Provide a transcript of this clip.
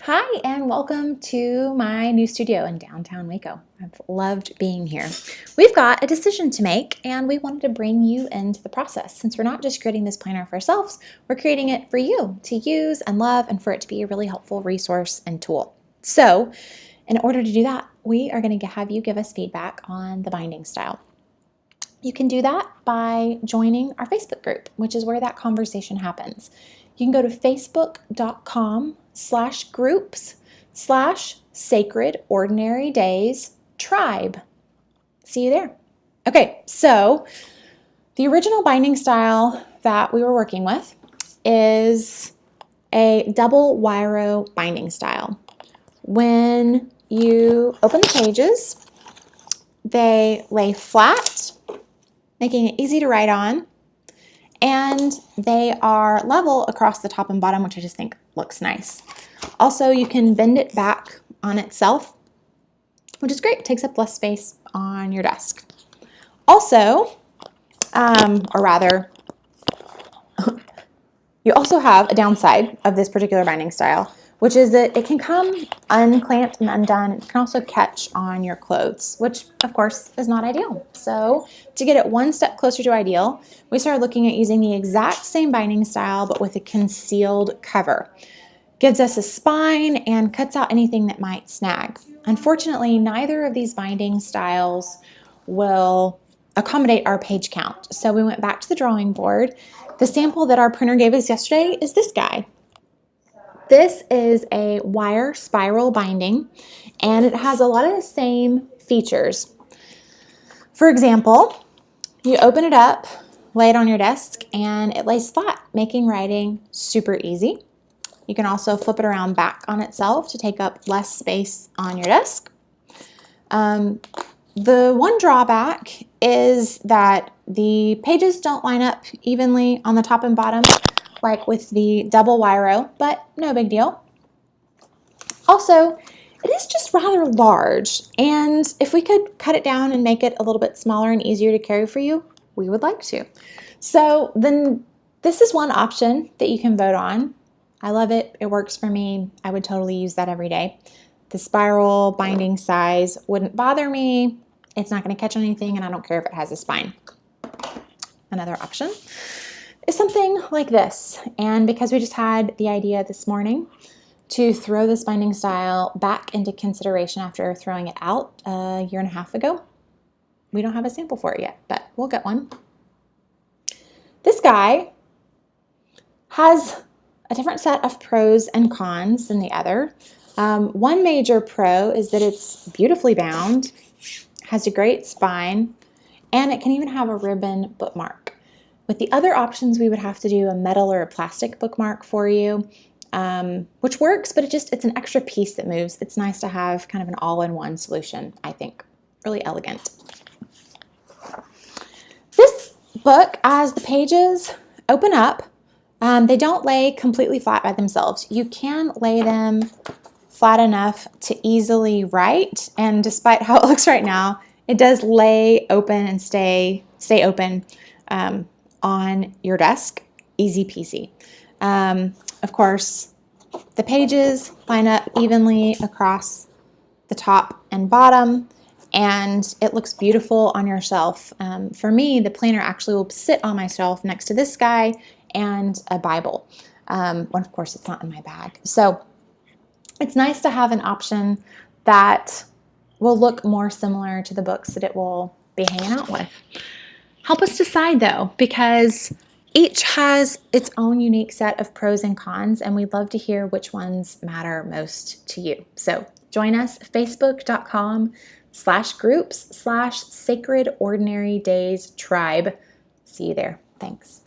Hi, and welcome to my new studio in downtown Waco. I've loved being here. We've got a decision to make, and we wanted to bring you into the process. Since we're not just creating this planner for ourselves, we're creating it for you to use and love, and for it to be a really helpful resource and tool. So, in order to do that, we are going to have you give us feedback on the binding style. You can do that by joining our Facebook group, which is where that conversation happens. You can go to facebook.com/groups/Sacred Ordinary Days Tribe. See you there. Okay, so the original binding style that we were working with is a double wire binding style. When you open the pages, they lay flat, making it easy to write on, and they are level across the top and bottom, which I just think looks nice. Also, you can bend it back on itself, which is great. It takes up less space on your desk. Also, or rather, you also have a downside of this particular binding style, which is that it can come unclamped and undone. It can also catch on your clothes, which of course is not ideal. So to get it one step closer to ideal, we started looking at using the exact same binding style, but with a concealed cover. Gives us a spine and cuts out anything that might snag. Unfortunately, neither of these binding styles will accommodate our page count. So we went back to the drawing board. The sample that our printer gave us yesterday is this guy. This is a wire spiral binding, and it has a lot of the same features. For example, you open it up, lay it on your desk, and it lays flat, making writing super easy. You can also flip it around back on itself to take up less space on your desk. The one drawback is that the pages don't line up evenly on the top and bottom, like with the double wire, but no big deal. Also, it is just rather large, and if we could cut it down and make it a little bit smaller and easier to carry for you, we would like to. So then this is one option that you can vote on. I love it. It works for me. I would totally use that every day. The spiral binding size wouldn't bother me. It's not going to catch on anything, and I don't care if it has a spine. Another option is something like this. And because we just had the idea this morning to throw this binding style back into consideration after throwing it out a year and a half ago, we don't have a sample for it yet, but we'll get one. This guy has a different set of pros and cons than the other. One major pro is that it's beautifully bound, has a great spine, and it can even have a ribbon bookmark. With the other options, we would have to do a metal or a plastic bookmark for you, which works, but it's an extra piece that moves. It's nice to have kind of an all-in-one solution, I think. Really elegant. This book, as the pages open up, they don't lay completely flat by themselves. You can lay them flat enough to easily write, and despite how it looks right now, it does lay open and stay open on your desk, easy peasy. Of course, the pages line up evenly across the top and bottom, and it looks beautiful on your shelf. For me, the planner actually will sit on my shelf next to this guy and a Bible. When of course it's not in my bag. So it's nice to have an option that will look more similar to the books that it will be hanging out with. Help us decide though, because each has its own unique set of pros and cons, and we'd love to hear which ones matter most to you. So join us, facebook.com/groups/Sacred Ordinary Days Tribe. See you there. Thanks.